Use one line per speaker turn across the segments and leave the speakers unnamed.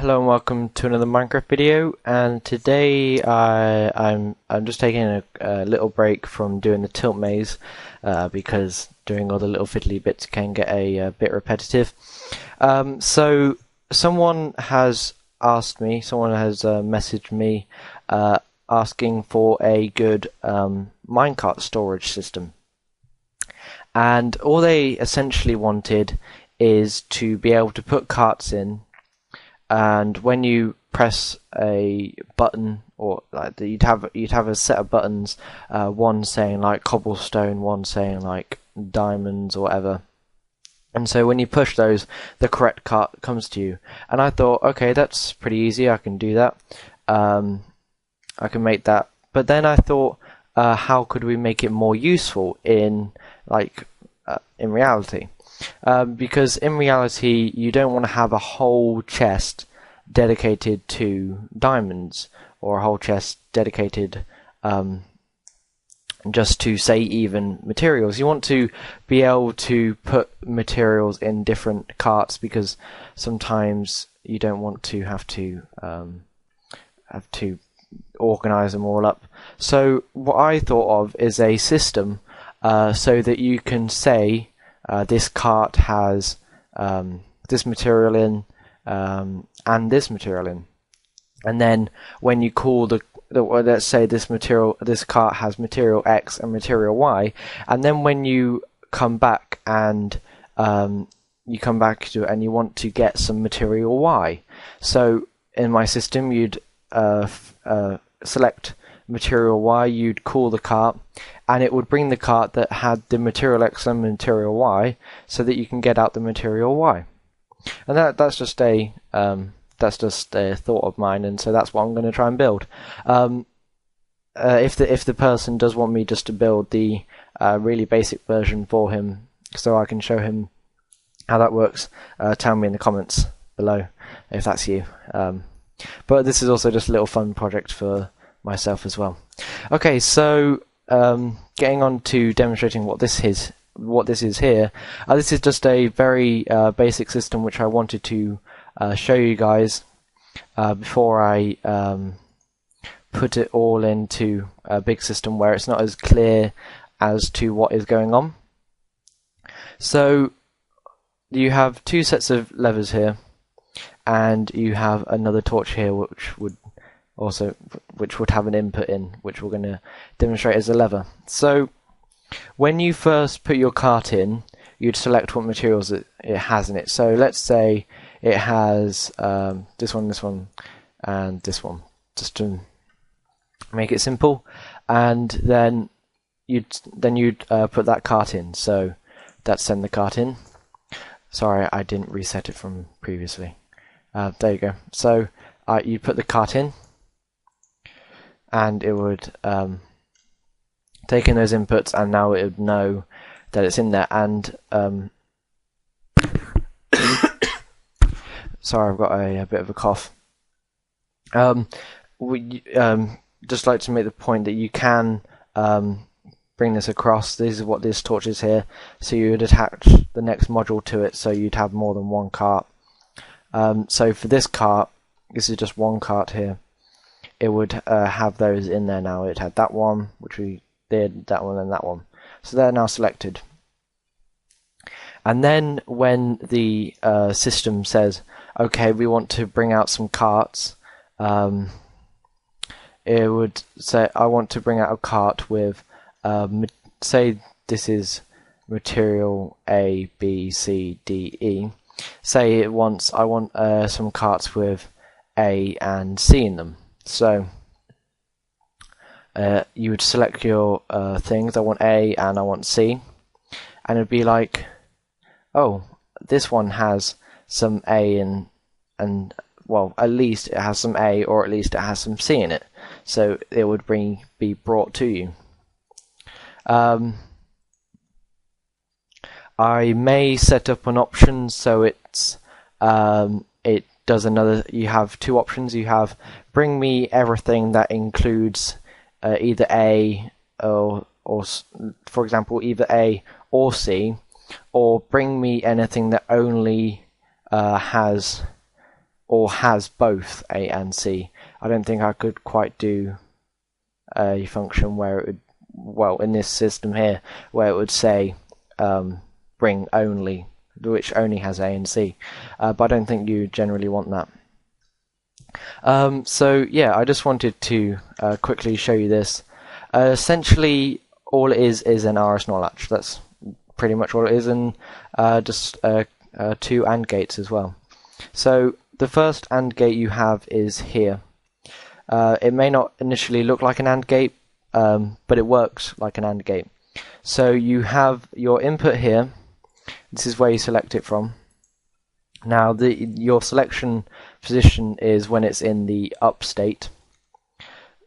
Hello and welcome to another Minecraft video. And today I'm just taking a little break from doing the tilt maze because doing all the little fiddly bits can get a bit repetitive. So someone has asked me, someone has messaged me asking for a good minecart storage system, and all they essentially wanted is to be able to put carts in. And when you press a button, or like you'd have a set of buttons, one saying like cobblestone, one saying like diamonds or whatever. And so when you push those, the correct cart comes to you. And I thought, okay, that's pretty easy. I can do that. I can make that. But then I thought, how could we make it more useful in reality? Because in reality, you don't want to have a whole chest dedicated to diamonds, or a whole chest dedicated just to, say, even materials. You want to be able to put materials in different carts, because sometimes you don't want to have to organize them all up. So what I thought of is a system so that you can say, this cart has this material in and this material in, and then when you call let's say this cart has material X and material Y, and then when you come back and you come back to it and you want to get some material Y, so in my system you'd select material Y, you'd call the cart, and it would bring the cart that had the material X and material Y, so that you can get out the material Y. And that's just a thought of mine, and so that's what I'm going to try and build. If the person does want me just to build the really basic version for him, so I can show him how that works, tell me in the comments below if that's you. But this is also just a little fun project for myself as well. Okay, so getting on to demonstrating what this is here. This is just a very basic system which I wanted to show you guys before I put it all into a big system where it's not as clear as to what is going on. So you have two sets of levers here, and you have another torch here which would have an input in, which we're going to demonstrate as a lever. So when you first put your cart in, you'd select what materials it has in it. So let's say it has this one, and this one, just to make it simple. And then you'd put that cart in. So that's send the cart in. Sorry, I didn't reset it from previously. There you go. So you put the cart in, and it would take in those inputs, and now it would know that it's in there. And sorry, I've got a bit of a cough. We just like to make the point that you can bring this across. This is what this torch is here. So you would attach the next module to it, so you'd have more than one cart. So for this cart, this is just one cart here. It would have those in there now. It had that one, which we did, that one, and that one. So they're now selected. And then when the system says, okay, we want to bring out some carts, it would say, I want to bring out a cart with, say this is material A, B, C, D, E. Say I want some carts with A and C in them. So you would select your things. I want A and I want C, and it'd be like, oh, this one has some A and well, at least it has some A, or at least it has some C in it. So it would be brought to you. I may set up an option so it does another. You have two options. You have bring me everything that includes either A or for example either A or C, or bring me anything that only has or has both A and C. I don't think I could quite do a function where it would, well, in this system here, where it would say bring only, which only has A and C, but I don't think you generally want that. So yeah, I just wanted to quickly show you this. Essentially, all it is an RS-NOR latch. That's pretty much all it is, and just two AND gates as well. So the first AND gate you have is here. It may not initially look like an AND gate, but it works like an AND gate. So you have your input here. This is where you select it from. Now your selection position is when it's in the up state.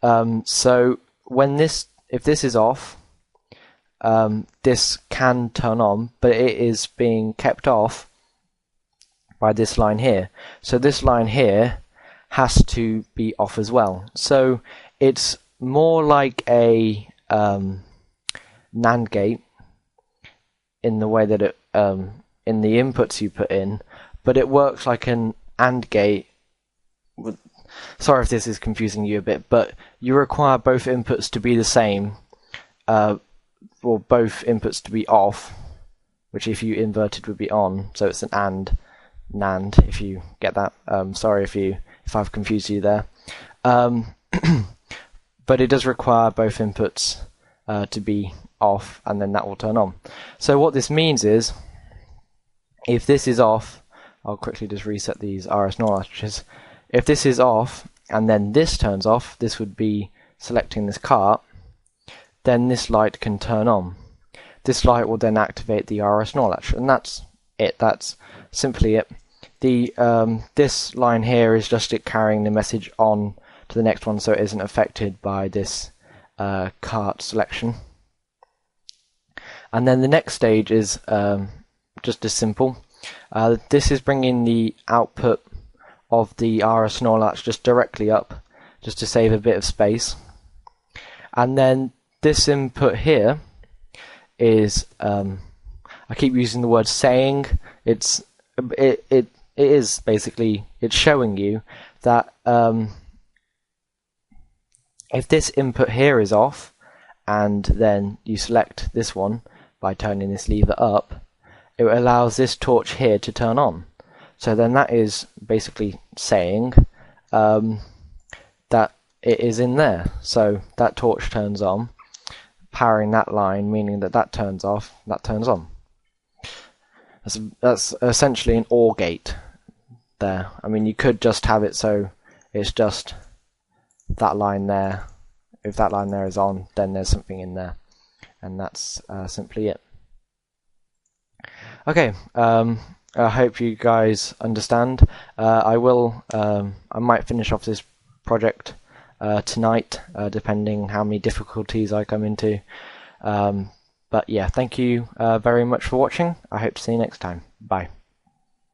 So when if this is off, this can turn on, but it is being kept off by this line here. So this line here has to be off as well. So it's more like a NAND gate in the way that it in the inputs you put in, but it works like an AND gate. Sorry if this is confusing you a bit, but you require both inputs to be the same, or both inputs to be off, which if you inverted would be on, so it's an AND NAND, if you get that. Sorry if I've confused you there. But it does require both inputs to be off, and then that will turn on. So what this means is, if this is off, I'll quickly just reset these RS-NOR latches. If this is off, and then this turns off, this would be selecting this cart, then this light can turn on. This light will then activate the RS-NOR latch, and that's it. That's simply it. This line here is just it carrying the message on to the next one, so it isn't affected by this cart selection. And then the next stage is just as simple. This is bringing the output of the RS-NOR latch just directly up, just to save a bit of space. And then this input here is, I keep using the word saying, it is basically, it's showing you that if this input here is off, and then you select this one by turning this lever up, it allows this torch here to turn on. So then that is basically saying that it is in there. So that torch turns on, powering that line, meaning that that turns off, that turns on. That's essentially an OR gate there. I mean, you could just have it so it's just that line there. If that line there is on, then there's something in there, and that's simply it. Okay, I hope you guys understand. I might finish off this project tonight, depending how many difficulties I come into. But yeah, thank you very much for watching. I hope to see you next time. Bye.